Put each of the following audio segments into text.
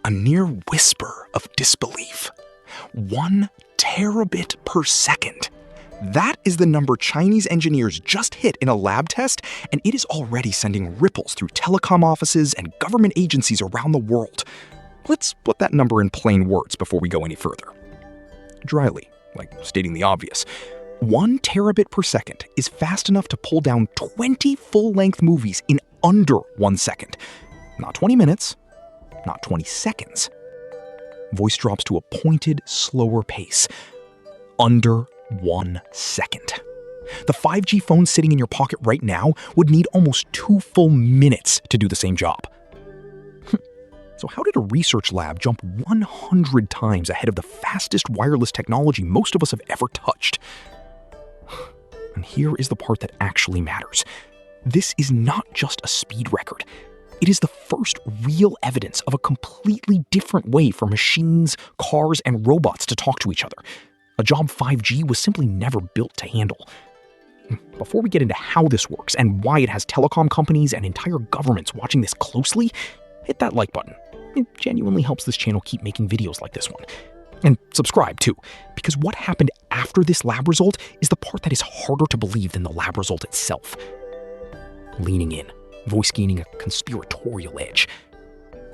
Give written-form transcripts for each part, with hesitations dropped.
A near whisper of disbelief. 1 terabit per second. That is the number Chinese engineers just hit in a lab test, and it is already sending ripples through telecom offices and government agencies around the world. Let's put that number in plain words before we go any further. Dryly, like stating the obvious, 1 terabit per second is fast enough to pull down 20 full-length movies in under 1 second. Not 20 minutes, not 20 seconds. Voice drops to a pointed, slower pace. Under 1 second. The 5G phone sitting in your pocket right now would need almost 2 full minutes to do the same job. So how did a research lab jump 100 times ahead of the fastest wireless technology most of us have ever touched? And here is the part that actually matters. This is not just a speed record. It is the first real evidence of a completely different way for machines, cars, and robots to talk to each other. A job 5G was simply never built to handle. Before we get into how this works and why it has telecom companies and entire governments watching this closely, hit that like button. It genuinely helps this channel keep making videos like this one. And subscribe too, because what happened after this lab result is the part that is harder to believe than the lab result itself. Leaning in, voice gaining a conspiratorial edge.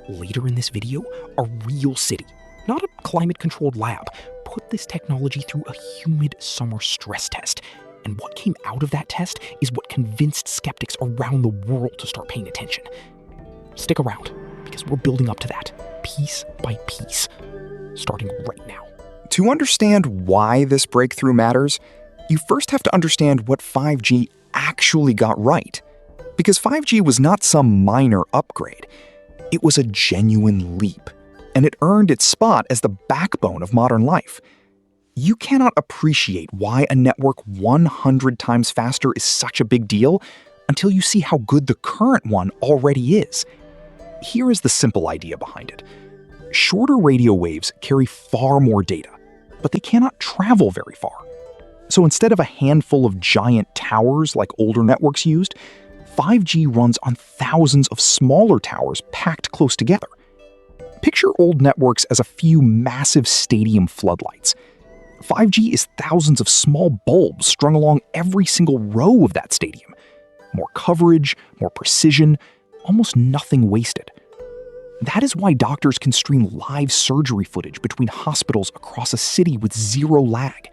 Later in this video, a real city, not a climate-controlled lab, put this technology through a humid summer stress test. And what came out of that test is what convinced skeptics around the world to start paying attention. Stick around, because we're building up to that, piece by piece, starting right now. To understand why this breakthrough matters, you first have to understand what 5G actually got right. Because 5G was not some minor upgrade. It was a genuine leap, and it earned its spot as the backbone of modern life. You cannot appreciate why a network 100 times faster is such a big deal until you see how good the current one already is. Here is the simple idea behind it. Shorter radio waves carry far more data, but they cannot travel very far. So instead of a handful of giant towers like older networks used, 5G runs on thousands of smaller towers packed close together. Picture old networks as a few massive stadium floodlights. 5G is thousands of small bulbs strung along every single row of that stadium. More coverage, more precision, almost nothing wasted. That is why doctors can stream live surgery footage between hospitals across a city with zero lag.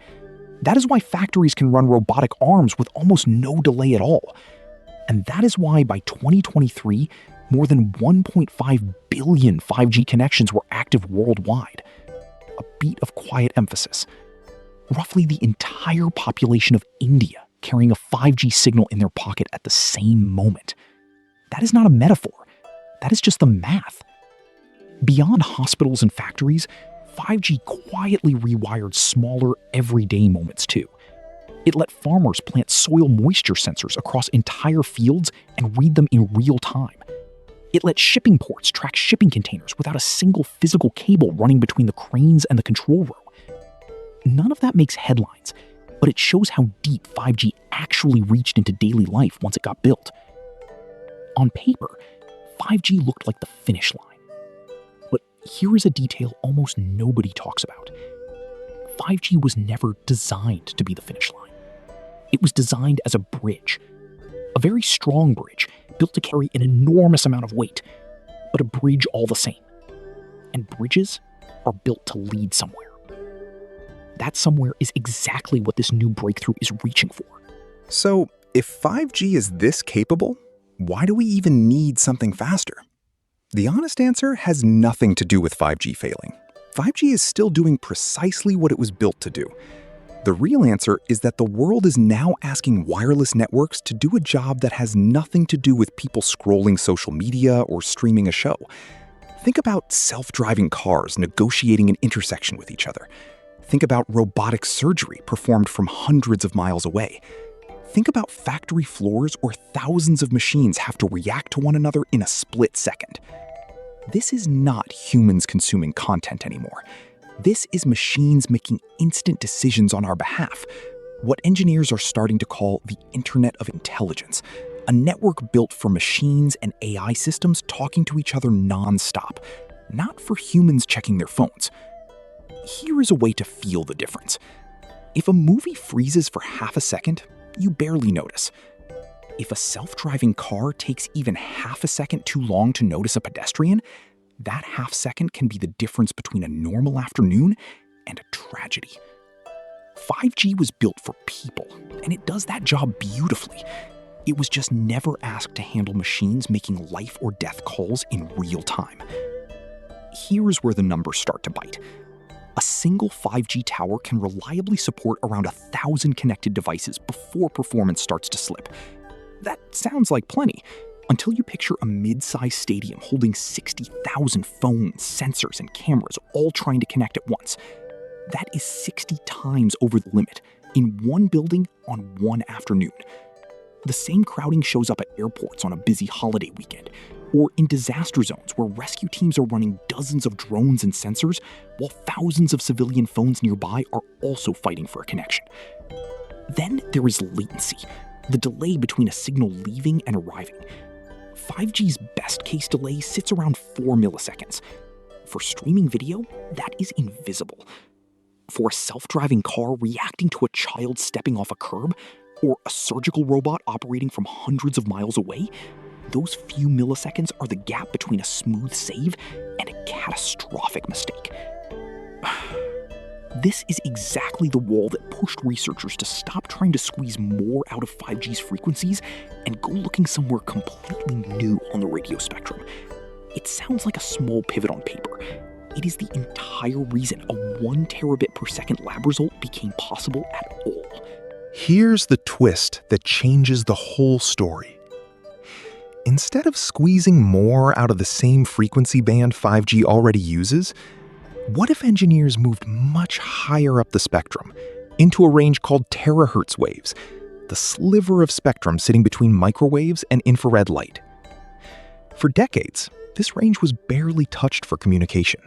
That is why factories can run robotic arms with almost no delay at all. And that is why by 2023, more than 1.5 billion 5G connections were active worldwide. A beat of quiet emphasis. Roughly the entire population of India carrying a 5G signal in their pocket at the same moment. That is not a metaphor. That is just the math. Beyond hospitals and factories, 5G quietly rewired smaller, everyday moments too. It let farmers plant soil moisture sensors across entire fields and read them in real time. It let shipping ports track shipping containers without a single physical cable running between the cranes and the control room. None of that makes headlines, but it shows how deep 5G actually reached into daily life once it got built. On paper, 5G looked like the finish line. But here is a detail almost nobody talks about. 5G was never designed to be the finish line. It was designed as a bridge. A very strong bridge, built to carry an enormous amount of weight, but a bridge all the same. And bridges are built to lead somewhere. That somewhere is exactly what this new breakthrough is reaching for. So, if 5G is this capable, why do we even need something faster? The honest answer has nothing to do with 5G failing. 5G is still doing precisely what it was built to do. The real answer is that the world is now asking wireless networks to do a job that has nothing to do with people scrolling social media or streaming a show. Think about self-driving cars negotiating an intersection with each other. Think about robotic surgery performed from hundreds of miles away. Think about factory floors where thousands of machines have to react to one another in a split second. This is not humans consuming content anymore. This is machines making instant decisions on our behalf, what engineers are starting to call the Internet of Intelligence, a network built for machines and AI systems talking to each other non-stop, not for humans checking their phones. Here is a way to feel the difference. If a movie freezes for half a second, you barely notice. If a self-driving car takes even half a second too long to notice a pedestrian, that half second can be the difference between a normal afternoon and a tragedy. 5G was built for people, and it does that job beautifully. It was just never asked to handle machines making life or death calls in real time. Here's where the numbers start to bite. A single 5G tower can reliably support around 1,000 connected devices before performance starts to slip. That sounds like plenty, until you picture a mid-sized stadium holding 60,000 phones, sensors, and cameras all trying to connect at once. That is 60 times over the limit in one building on one afternoon. The same crowding shows up at airports on a busy holiday weekend, or in disaster zones where rescue teams are running dozens of drones and sensors while thousands of civilian phones nearby are also fighting for a connection. Then there is latency, the delay between a signal leaving and arriving. 5G's best case delay sits around 4 milliseconds. For streaming video, that is invisible. For a self-driving car reacting to a child stepping off a curb, or a surgical robot operating from hundreds of miles away, those few milliseconds are the gap between a smooth save and a catastrophic mistake. This is exactly the wall that pushed researchers to stop trying to squeeze more out of 5G's frequencies and go looking somewhere completely new on the radio spectrum. It sounds like a small pivot on paper. It is the entire reason a 1 terabit per second lab result became possible at all. Here's the twist that changes the whole story. Instead of squeezing more out of the same frequency band 5G already uses, what if engineers moved much higher up the spectrum, into a range called Terahertz waves, the sliver of spectrum sitting between microwaves and infrared light? For decades, this range was barely touched for communication,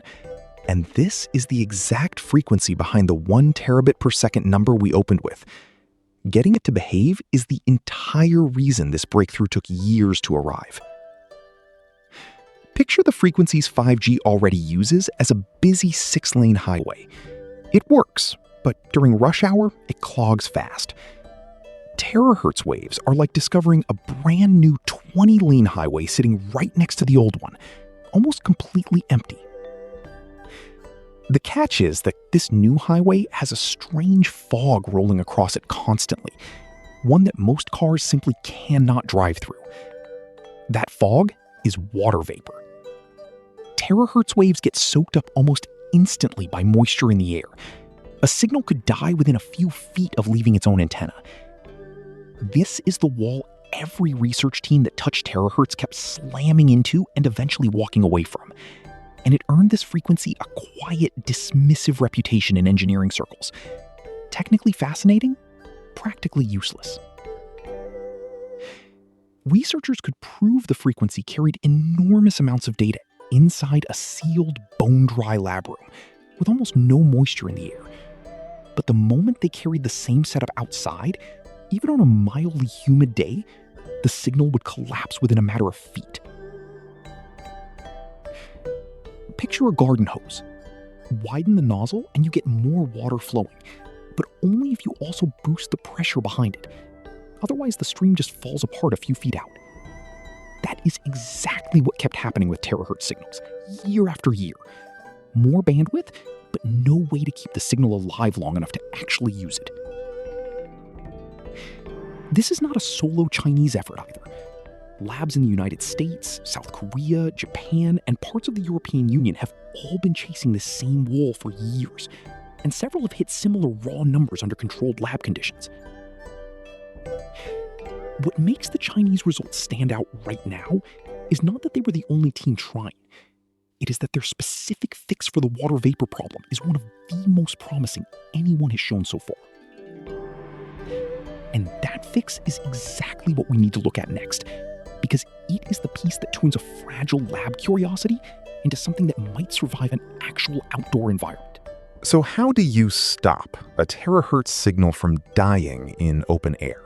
and this is the exact frequency behind the 1 terabit per second number we opened with. Getting it to behave is the entire reason this breakthrough took years to arrive. Picture the frequencies 5G already uses as a busy 6-lane highway. It works, but during rush hour, it clogs fast. Terahertz waves are like discovering a brand new 20-lane highway sitting right next to the old one, almost completely empty. The catch is that this new highway has a strange fog rolling across it constantly, one that most cars simply cannot drive through. That fog is water vapor. Terahertz waves get soaked up almost instantly by moisture in the air. A signal could die within a few feet of leaving its own antenna. This is the wall every research team that touched terahertz kept slamming into and eventually walking away from. And it earned this frequency a quiet, dismissive reputation in engineering circles. Technically fascinating, practically useless. Researchers could prove the frequency carried enormous amounts of data inside a sealed, bone-dry lab room with almost no moisture in the air. But the moment they carried the same setup outside, even on a mildly humid day, the signal would collapse within a matter of feet. Picture a garden hose. Widen the nozzle and you get more water flowing, but only if you also boost the pressure behind it. Otherwise, the stream just falls apart a few feet out. That is exactly what kept happening with terahertz signals, year after year. More bandwidth, but no way to keep the signal alive long enough to actually use it. This is not a solo Chinese effort either. Labs in the United States, South Korea, Japan, and parts of the European Union have all been chasing this same wall for years, and several have hit similar raw numbers under controlled lab conditions. What makes the Chinese results stand out right now is not that they were the only team trying. It is that their specific fix for the water vapor problem is one of the most promising anyone has shown so far. And that fix is exactly what we need to look at next, because it is the piece that turns a fragile lab curiosity into something that might survive an actual outdoor environment. So how do you stop a terahertz signal from dying in open air?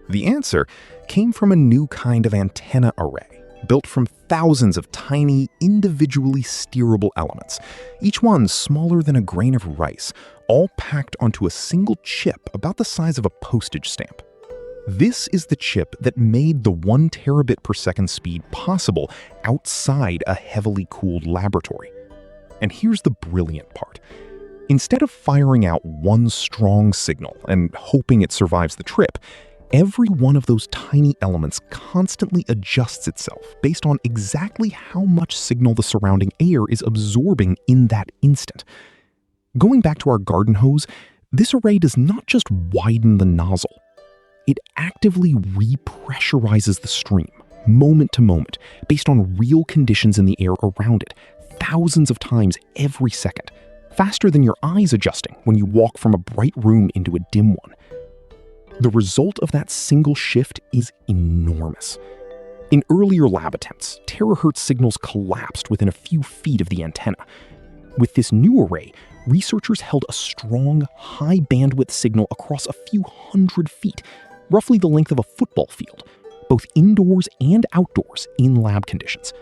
The answer came from a new kind of antenna array, built from thousands of tiny, individually steerable elements, each one smaller than a grain of rice, all packed onto a single chip about the size of a postage stamp. This is the chip that made the 1 terabit per second speed possible outside a heavily cooled laboratory. And here's the brilliant part. Instead of firing out one strong signal and hoping it survives the trip, every one of those tiny elements constantly adjusts itself based on exactly how much signal the surrounding air is absorbing in that instant. Going back to our garden hose, this array does not just widen the nozzle. It actively repressurizes the stream, moment to moment, based on real conditions in the air around it, thousands of times every second, faster than your eyes adjusting when you walk from a bright room into a dim one. The result of that single shift is enormous. In earlier lab attempts, terahertz signals collapsed within a few feet of the antenna. With this new array, researchers held a strong, high-bandwidth signal across a few hundred feet, roughly the length of a football field, both indoors and outdoors in lab conditions.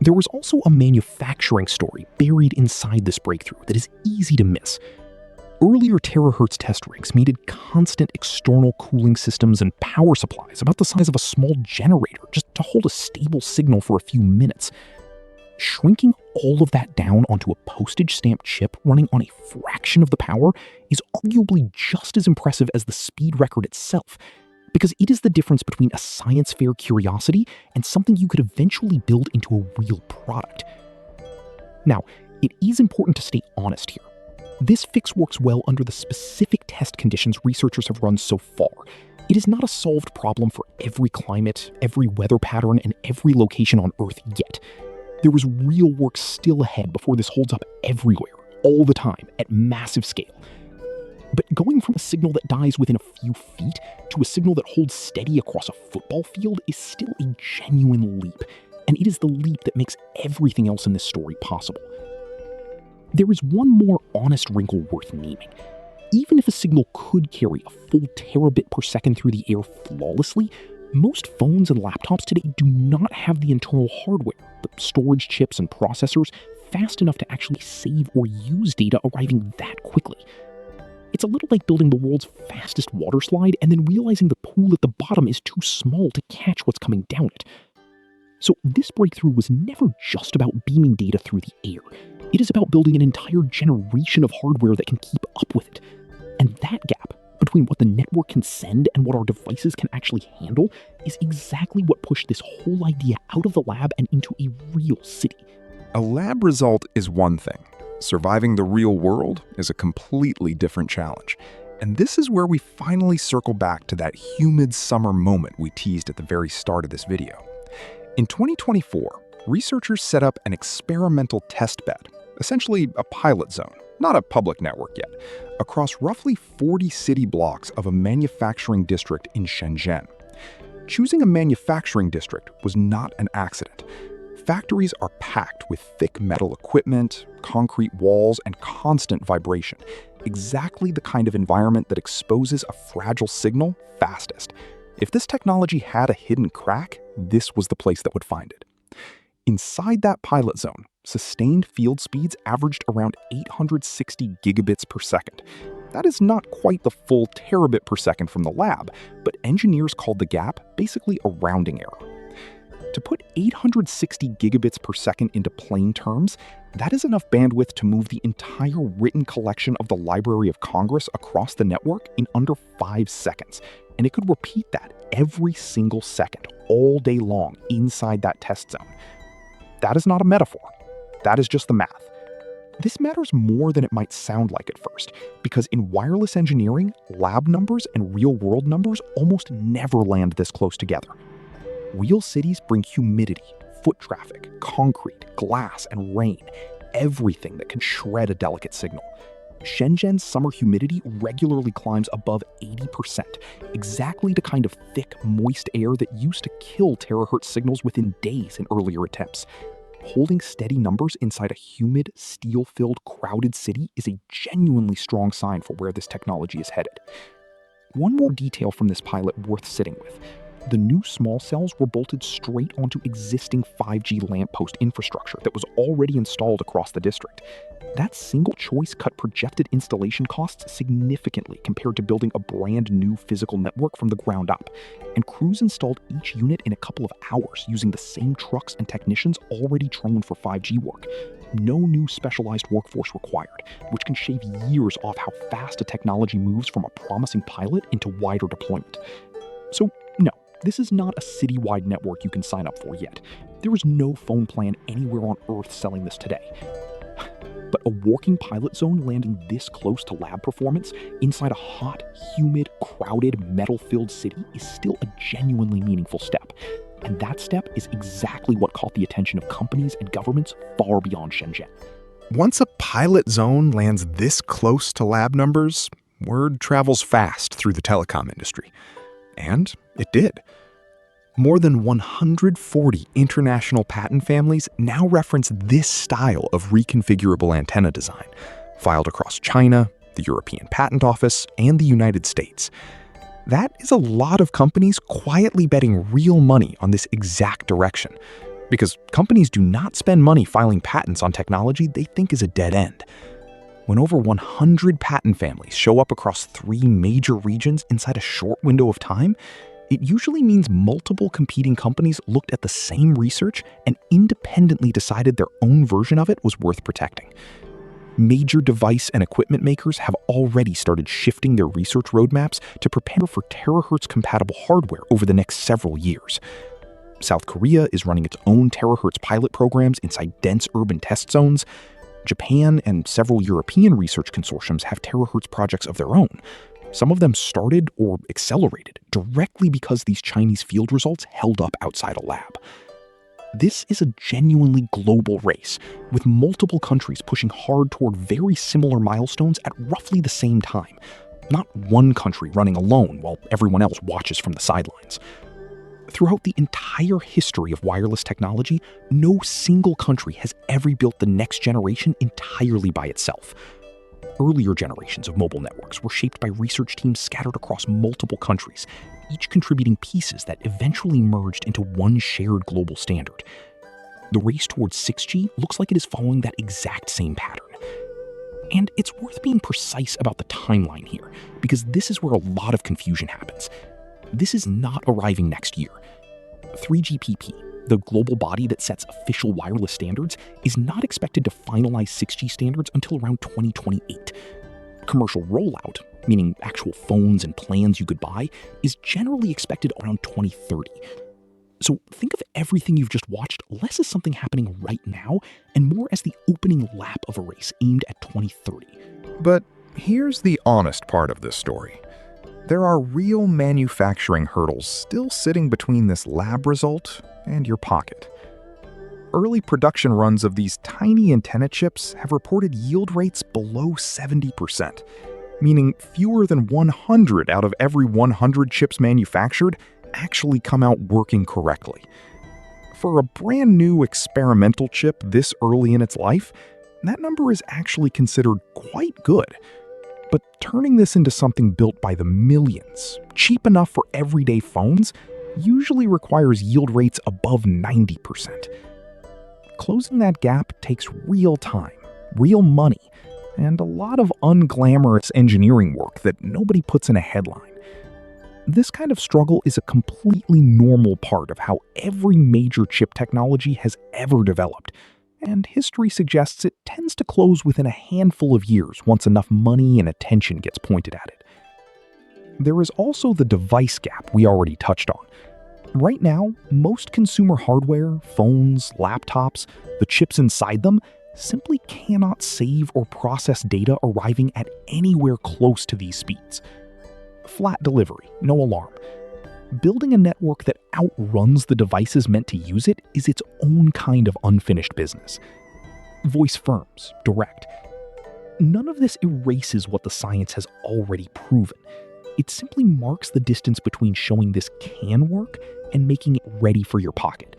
There was also a manufacturing story buried inside this breakthrough that is easy to miss. Earlier terahertz test rigs needed constant external cooling systems and power supplies about the size of a small generator just to hold a stable signal for a few minutes. Shrinking all of that down onto a postage stamp chip running on a fraction of the power is arguably just as impressive as the speed record itself, because it is the difference between a science fair curiosity and something you could eventually build into a real product. Now, it is important to stay honest here. This fix works well under the specific test conditions researchers have run so far. It is not a solved problem for every climate, every weather pattern, and every location on Earth yet. There is real work still ahead before this holds up everywhere, all the time, at massive scale. But going from a signal that dies within a few feet to a signal that holds steady across a football field is still a genuine leap, and it is the leap that makes everything else in this story possible. There is one more honest wrinkle worth naming. Even if a signal could carry a full terabit per second through the air flawlessly, most phones and laptops today do not have the internal hardware, the storage chips and processors, fast enough to actually save or use data arriving that quickly. It's a little like building the world's fastest water slide and then realizing the pool at the bottom is too small to catch what's coming down it. So this breakthrough was never just about beaming data through the air. It is about building an entire generation of hardware that can keep up with it. And that gap between what the network can send and what our devices can actually handle is exactly what pushed this whole idea out of the lab and into a real city. A lab result is one thing. Surviving the real world is a completely different challenge. And this is where we finally circle back to that humid summer moment we teased at the very start of this video. In 2024, researchers set up an experimental test bed, essentially a pilot zone, not a public network yet, across roughly 40 city blocks of a manufacturing district in Shenzhen. Choosing a manufacturing district was not an accident. Factories are packed with thick metal equipment, concrete walls, and constant vibration, exactly the kind of environment that exposes a fragile signal fastest. If this technology had a hidden crack, this was the place that would find it. Inside that pilot zone, sustained field speeds averaged around 860 gigabits per second. That is not quite the full terabit per second from the lab, but engineers called the gap basically a rounding error. To put 860 gigabits per second into plain terms, that is enough bandwidth to move the entire written collection of the Library of Congress across the network in under 5 seconds, and it could repeat that every single second, all day long, inside that test zone. That is not a metaphor. That is just the math. This matters more than it might sound like at first, because in wireless engineering, lab numbers and real-world numbers almost never land this close together. Real cities bring humidity, foot traffic, concrete, glass, and rain, everything that can shred a delicate signal. Shenzhen's summer humidity regularly climbs above 80%, exactly the kind of thick, moist air that used to kill terahertz signals within days in earlier attempts. Holding steady numbers inside a humid, steel-filled, crowded city is a genuinely strong sign for where this technology is headed. One more detail from this pilot worth sitting with. The new small cells were bolted straight onto existing 5G lamppost infrastructure that was already installed across the district. That single choice cut projected installation costs significantly compared to building a brand new physical network from the ground up, and crews installed each unit in a couple of hours using the same trucks and technicians already trained for 5G work. No new specialized workforce required, which can shave years off how fast a technology moves from a promising pilot into wider deployment. So, no, this is not a citywide network you can sign up for yet. There is no phone plan anywhere on Earth selling this today. But a working pilot zone landing this close to lab performance inside a hot, humid, crowded, metal-filled city is still a genuinely meaningful step. And that step is exactly what caught the attention of companies and governments far beyond Shenzhen. Once a pilot zone lands this close to lab numbers, word travels fast through the telecom industry. And it did. More than 140 international patent families now reference this style of reconfigurable antenna design, filed across China, the European Patent Office, and the United States. That is a lot of companies quietly betting real money on this exact direction, because companies do not spend money filing patents on technology they think is a dead end. When over 100 patent families show up across 3 major regions inside a short window of time, it usually means multiple competing companies looked at the same research and independently decided their own version of it was worth protecting. Major device and equipment makers have already started shifting their research roadmaps to prepare for Terahertz-compatible hardware over the next several years. South Korea is running its own Terahertz pilot programs inside dense urban test zones. Japan and several European research consortiums have Terahertz projects of their own. Some of them started or accelerated directly because these Chinese field results held up outside a lab. This is a genuinely global race, with multiple countries pushing hard toward very similar milestones at roughly the same time. Not one country running alone while everyone else watches from the sidelines. Throughout the entire history of wireless technology, no single country has ever built the next generation entirely by itself. Earlier generations of mobile networks were shaped by research teams scattered across multiple countries, each contributing pieces that eventually merged into one shared global standard. The race towards 6G looks like it is following that exact same pattern. And it's worth being precise about the timeline here, because this is where a lot of confusion happens. This is not arriving next year. 3GPP, the global body that sets official wireless standards, is not expected to finalize 6G standards until around 2028. Commercial rollout, meaning actual phones and plans you could buy, is generally expected around 2030. So think of everything you've just watched less as something happening right now and more as the opening lap of a race aimed at 2030. But here's the honest part of this story. There are real manufacturing hurdles still sitting between this lab result and your pocket. Early production runs of these tiny antenna chips have reported yield rates below 70%, meaning fewer than 100 out of every 100 chips manufactured actually come out working correctly. For a brand new experimental chip this early in its life, that number is actually considered quite good. But turning this into something built by the millions, cheap enough for everyday phones, usually requires yield rates above 90%. Closing that gap takes real time, real money, and a lot of unglamorous engineering work that nobody puts in a headline. This kind of struggle is a completely normal part of how every major chip technology has ever developed, and history suggests it tends to close within a handful of years once enough money and attention gets pointed at it. There is also the device gap we already touched on. Right now, most consumer hardware, phones, laptops, the chips inside them, simply cannot save or process data arriving at anywhere close to these speeds. Flat delivery, no alarm. Building a network that outruns the devices meant to use it is its own kind of unfinished business. Voice firms, direct. None of this erases what the science has already proven. It simply marks the distance between showing this can work and making it ready for your pocket.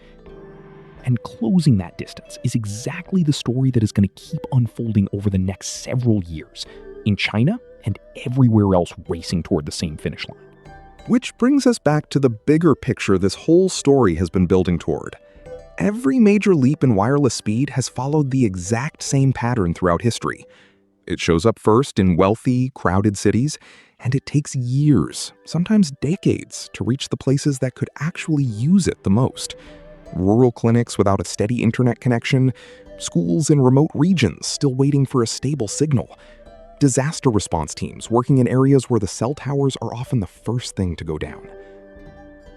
And closing that distance is exactly the story that is going to keep unfolding over the next several years, in China and everywhere else racing toward the same finish line. Which brings us back to the bigger picture this whole story has been building toward. Every major leap in wireless speed has followed the exact same pattern throughout history. It shows up first in wealthy, crowded cities, and it takes years, sometimes decades, to reach the places that could actually use it the most. Rural clinics without a steady internet connection, schools in remote regions still waiting for a stable signal, disaster response teams working in areas where the cell towers are often the first thing to go down.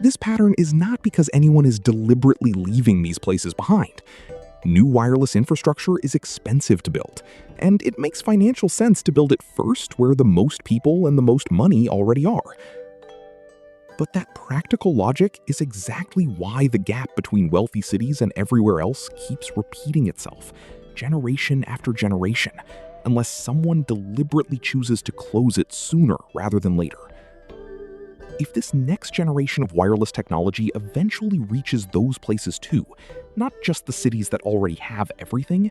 This pattern is not because anyone is deliberately leaving these places behind. New wireless infrastructure is expensive to build, and it makes financial sense to build it first where the most people and the most money already are. But that practical logic is exactly why the gap between wealthy cities and everywhere else keeps repeating itself, generation after generation, unless someone deliberately chooses to close it sooner rather than later. If this next generation of wireless technology eventually reaches those places too, not just the cities that already have everything,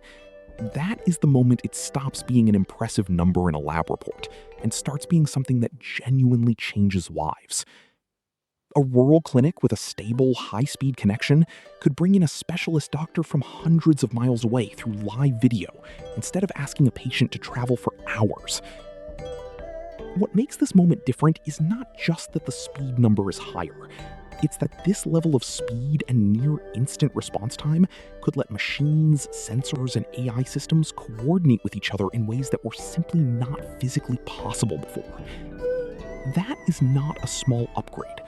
that is the moment it stops being an impressive number in a lab report and starts being something that genuinely changes lives. A rural clinic with a stable, high-speed connection could bring in a specialist doctor from hundreds of miles away through live video instead of asking a patient to travel for hours. What makes this moment different is not just that the speed number is higher. It's that this level of speed and near-instant response time could let machines, sensors, and AI systems coordinate with each other in ways that were simply not physically possible before. That is not a small upgrade.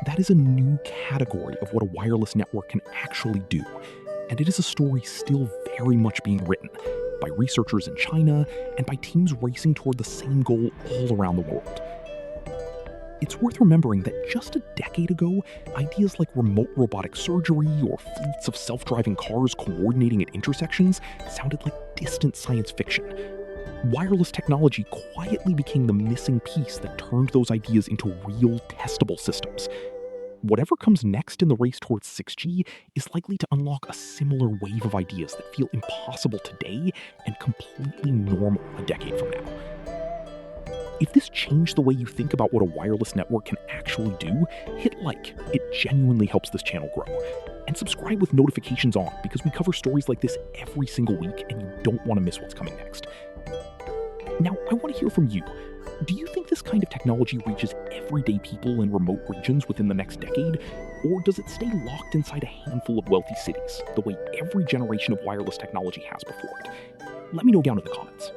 That is a new category of what a wireless network can actually do, and it is a story still very much being written by researchers in China and by teams racing toward the same goal all around the world. It's worth remembering that just a decade ago, ideas like remote robotic surgery or fleets of self-driving cars coordinating at intersections sounded like distant science fiction. Wireless technology quietly became the missing piece that turned those ideas into real, testable systems. Whatever comes next in the race towards 6G is likely to unlock a similar wave of ideas that feel impossible today and completely normal a decade from now. If this changed the way you think about what a wireless network can actually do, hit like. It genuinely helps this channel grow. And subscribe with notifications on, because we cover stories like this every single week and you don't want to miss what's coming next. Now, I want to hear from you. Do you think this kind of technology reaches everyday people in remote regions within the next decade? Or does it stay locked inside a handful of wealthy cities, the way every generation of wireless technology has before it? Let me know down in the comments.